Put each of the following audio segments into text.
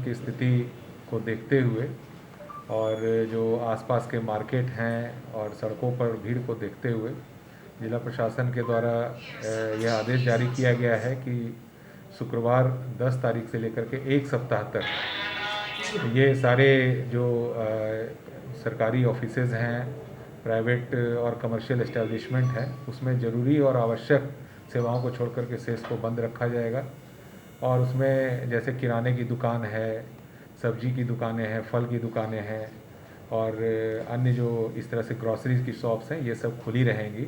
की स्थिति को देखते हुए और जो आसपास के मार्केट हैं और सड़कों पर भीड़ को देखते हुए जिला प्रशासन के द्वारा यह आदेश जारी किया गया है कि शुक्रवार 10 तारीख से लेकर के एक सप्ताह तक ये सारे जो सरकारी ऑफिसेज हैं, प्राइवेट और कमर्शियल एस्टेब्लिशमेंट हैं, उसमें ज़रूरी और आवश्यक सेवाओं को छोड़ कर के शेष को बंद रखा जाएगा। और उसमें जैसे किराने की दुकान है, सब्जी की दुकानें हैं, फल की दुकानें हैं और अन्य जो इस तरह से ग्रॉसरीज की शॉप्स हैं, ये सब खुली रहेंगी।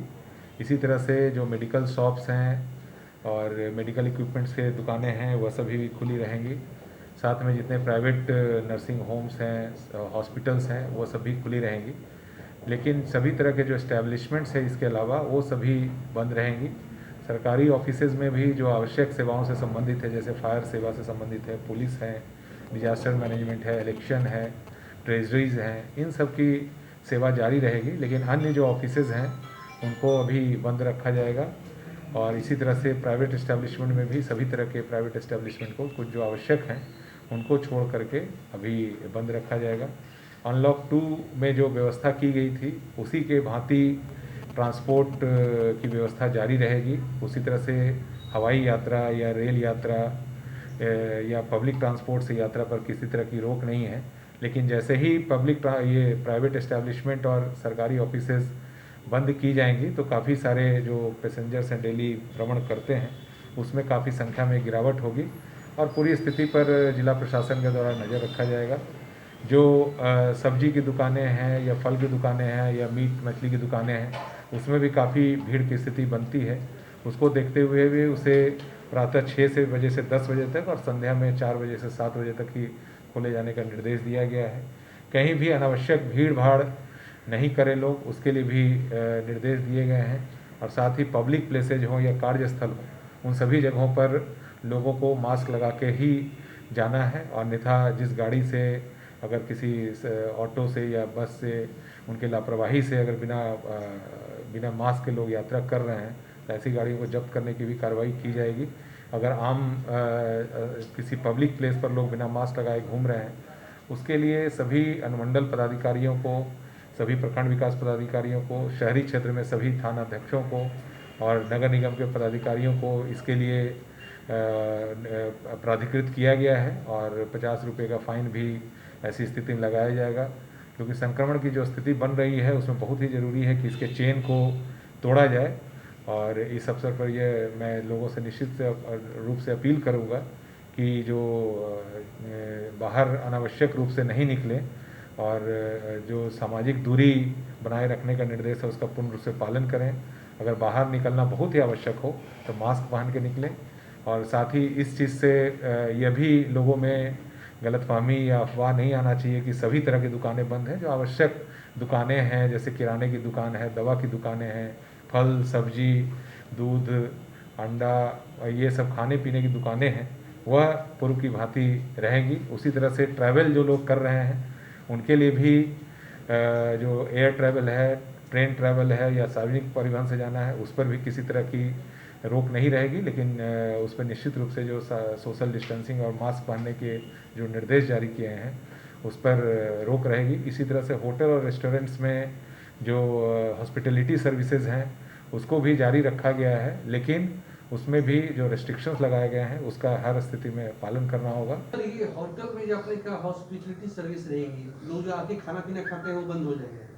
इसी तरह से जो मेडिकल शॉप्स हैं और मेडिकल इक्विपमेंट्स के दुकानें हैं, वह सभी भी खुली रहेंगी। साथ में जितने प्राइवेट नर्सिंग होम्स हैं, हॉस्पिटल्स हैं, वो सभी खुली रहेंगी। लेकिन सभी तरह के जो इस्टेब्लिशमेंट्स हैं इसके अलावा वो सभी बंद रहेंगी। सरकारी ऑफिसेज में भी जो आवश्यक सेवाओं से संबंधित है, जैसे फायर सेवा से संबंधित है, पुलिस है, डिजास्टर मैनेजमेंट है, इलेक्शन है, ट्रेजरीज हैं, इन सब की सेवा जारी रहेगी। लेकिन अन्य जो ऑफिसेज हैं उनको अभी बंद रखा जाएगा। और इसी तरह से प्राइवेट इस्टेब्लिशमेंट में भी सभी तरह के प्राइवेट इस्टेब्लिशमेंट को कुछ जो आवश्यक हैं उनको छोड़ करके अभी बंद रखा जाएगा। अनलॉक 2 में जो व्यवस्था की गई थी उसी के भांति ट्रांसपोर्ट की व्यवस्था जारी रहेगी। उसी तरह से हवाई यात्रा या रेल यात्रा या पब्लिक ट्रांसपोर्ट से यात्रा पर किसी तरह की रोक नहीं है। लेकिन जैसे ही ये प्राइवेट एस्टेब्लिशमेंट और सरकारी ऑफिसेज बंद की जाएंगी तो काफ़ी सारे जो पैसेंजर्स हैं डेली भ्रमण करते हैं उसमें काफ़ी संख्या में गिरावट होगी और पूरी स्थिति पर जिला प्रशासन के द्वारा नज़र रखा जाएगा। जो सब्जी की दुकानें हैं या फल की दुकानें हैं या मीट मछली की दुकानें हैं उसमें भी काफ़ी भीड़ की स्थिति बनती है। उसको देखते हुए भी उसे प्रातः 6 बजे से 10 बजे तक और संध्या में 4 बजे से 7 बजे तक ही खोले जाने का निर्देश दिया गया है। कहीं भी अनावश्यक भीड़ भाड़ नहीं करें लोग, उसके लिए भी निर्देश दिए गए हैं। और साथ ही पब्लिक प्लेसेज हों या कार्यस्थल हों, उन सभी जगहों पर लोगों को मास्क लगा के ही जाना है। और अन्यथा जिस गाड़ी से अगर किसी ऑटो से या बस से उनके लापरवाही से अगर बिना मास्क के लोग यात्रा कर रहे हैं तो ऐसी गाड़ियों को जब्त करने की भी कार्रवाई की जाएगी। अगर किसी पब्लिक प्लेस पर लोग बिना मास्क लगाए घूम रहे हैं उसके लिए सभी अनुमंडल पदाधिकारियों को, सभी प्रखंड विकास पदाधिकारियों को, शहरी क्षेत्र में सभी थाना अध्यक्षों को और नगर निगम के पदाधिकारियों को इसके लिए प्राधिकृत किया गया है और 50 रुपये का फाइन भी ऐसी स्थिति में लगाया जाएगा। क्योंकि संक्रमण की जो स्थिति बन रही है उसमें बहुत ही ज़रूरी है कि इसके चेन को तोड़ा जाए। और इस अवसर पर मैं लोगों से निश्चित रूप से अपील करूँगा कि जो बाहर अनावश्यक रूप से नहीं निकलें और जो सामाजिक दूरी बनाए रखने का निर्देश है उसका पूर्ण रूप से पालन करें। अगर बाहर निकलना बहुत ही आवश्यक हो तो मास्क पहन के निकलें। और साथ ही इस चीज़ से यह भी लोगों में गलतफहमी या अफवाह नहीं आना चाहिए कि सभी तरह की दुकानें बंद हैं। जो आवश्यक दुकानें हैं जैसे किराने की दुकान है, दवा की दुकानें हैं, फल सब्जी, दूध, अंडा, ये सब खाने पीने की दुकानें हैं, वह पूर्व की भांति रहेंगी। उसी तरह से ट्रैवल जो लोग कर रहे हैं उनके लिए भी जो एयर ट्रैवल है, ट्रेन ट्रैवल है या सार्वजनिक परिवहन से जाना है उस पर भी किसी तरह की रोक नहीं रहेगी। लेकिन उस पर निश्चित रूप से जो सोशल डिस्टेंसिंग और मास्क पहनने के जो निर्देश जारी किए हैं उस पर रोक रहेगी। इसी तरह से होटल और रेस्टोरेंट्स में जो हॉस्पिटलिटी सर्विसेज हैं उसको भी जारी रखा गया है, लेकिन उसमें भी जो रेस्ट्रिक्शंस लगाए गए हैं उसका हर स्थिति में पालन करना होगा। ये होटल में जो अपने का हॉस्पिटलिटी सर्विस रहेगी, लोग जो आके खाना पीना खाते हैं वो बंद हो जाएंगे।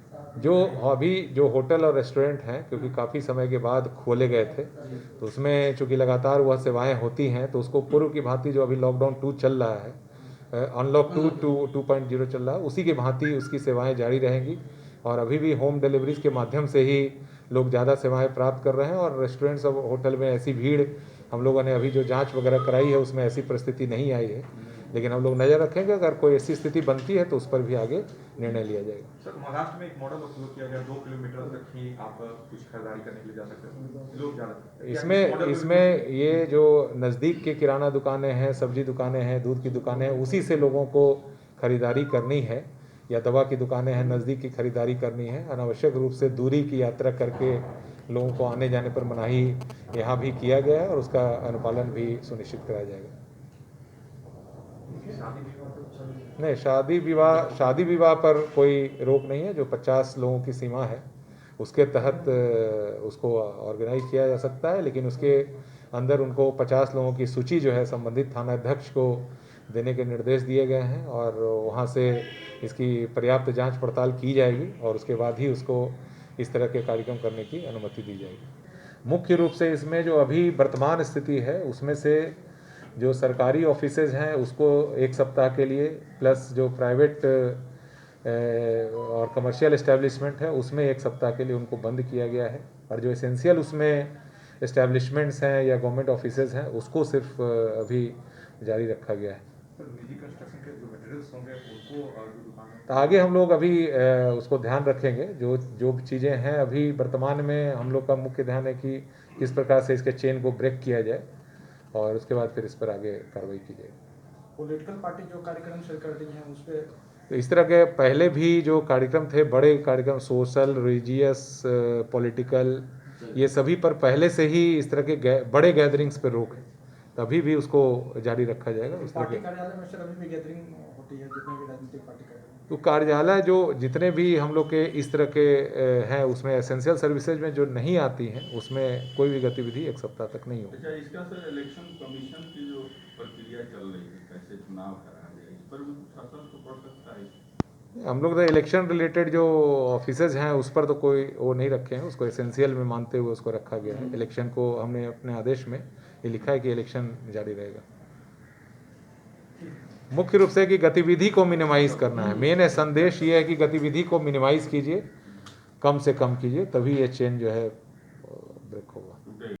जो होटल और रेस्टोरेंट हैं, क्योंकि काफ़ी समय के बाद खोले गए थे तो उसमें चूँकि लगातार वह सेवाएं होती हैं तो उसको पूर्व की भांति जो अभी लॉकडाउन 2 चल रहा है, अनलॉक 2.0 चल रहा है, उसी की भांति उसकी सेवाएं जारी रहेंगी। और अभी भी होम डिलीवरीज के माध्यम से ही लोग ज़्यादा सेवाएं प्राप्त कर रहे हैं। और रेस्टोरेंट्स और होटल में ऐसी भीड़ हम लोगों ने अभी जो जांच वगैरह कराई है उसमें ऐसी परिस्थिति नहीं आई है। लेकिन हम लोग नज़र रखेंगे, अगर कोई ऐसी स्थिति बनती है तो उस पर भी आगे निर्णय लिया जाएगा। सर, महाराष्ट्र में एक मॉडल शुरू किया गया, 2 किलोमीटर तक ही आप कुछ खरीदारी करने के लिए जा सकते हैं, लोग जा सकते हैं। इसमें ये जो नज़दीक के किराना दुकानें हैं, सब्जी दुकानें हैं, दूध की दुकानें हैं, उसी से लोगों को खरीदारी करनी है, या दवा की दुकानें हैं नज़दीक की खरीदारी करनी है। अनावश्यक रूप से दूरी की यात्रा करके लोगों को आने जाने पर मनाही यहाँ भी किया गया है और उसका अनुपालन भी सुनिश्चित कराया जाएगा। नहीं, शादी विवाह पर कोई रोक नहीं है। जो 50 लोगों की सीमा है उसके तहत उसको ऑर्गेनाइज किया जा सकता है, लेकिन उसके अंदर उनको 50 लोगों की सूची जो है संबंधित थानाध्यक्ष को देने के निर्देश दिए गए हैं और वहाँ से इसकी पर्याप्त जांच पड़ताल की जाएगी और उसके बाद ही उसको इस तरह के कार्यक्रम करने की अनुमति दी जाएगी। मुख्य रूप से इसमें जो अभी वर्तमान स्थिति है उसमें से जो सरकारी ऑफिसेज हैं उसको 1 सप्ताह के लिए, प्लस जो प्राइवेट और कमर्शियल इस्टेब्लिशमेंट है उसमें 1 सप्ताह के लिए उनको बंद किया गया है, और जो एसेंशियल उसमें इस्टेब्लिशमेंट्स हैं या गवर्नमेंट ऑफिसेज हैं उसको सिर्फ अभी जारी रखा गया है। निजी कंस्ट्रक्शन के जो मटेरियल्स होंगे उनको जो दुकानें, तो आगे हम लोग अभी उसको ध्यान रखेंगे। जो चीज़ें हैं अभी वर्तमान में हम लोग का मुख्य ध्यान है कि किस प्रकार से इसके चेन को ब्रेक किया जाए और उसके बाद फिर इस पर आगे कार्रवाई की जाएगी। पॉलिटिकल पार्टी जो कार्यक्रम शुरू कर दी हैं उस पर तो इस तरह के पहले भी जो कार्यक्रम थे, बड़े कार्यक्रम, सोशल, रिलीजियस, पॉलिटिकल, ये सभी पर पहले से ही इस तरह के बड़े गैदरिंग्स पर रोक है, तभी भी उसको जारी रखा जाएगा। इस तरह पार्टी के कार्यालय में सर अभी भी गैदरिंग होती है जितने भी राजनीतिक पार्टी कार्यालय, तो कार्यालय जो जितने भी हम लोग के इस तरह के हैं उसमें एसेंशियल सर्विसेज में जो नहीं आती हैं उसमें कोई भी गतिविधि 1 सप्ताह तक नहीं होगी। अच्छा, इसका सर इलेक्शन कमीशन की जो प्रक्रिया चल रही है, कैसे चुनाव कराया जाए, इस पर भी शासन तो पड़ सकता है। हम लोग तो इलेक्शन रिलेटेड जो ऑफिसेज हैं उस पर तो कोई वो नहीं रखे हैं, उसको एसेंशियल में मानते हुए उसको रखा गया है। इलेक्शन को हमने अपने आदेश में ये लिखा है कि इलेक्शन जारी रहेगा। मुख्य रूप से कि गतिविधि को मिनिमाइज करना है, मेन संदेश ये है कि गतिविधि को मिनिमाइज कीजिए, कम से कम कीजिए, तभी ये चेन जो है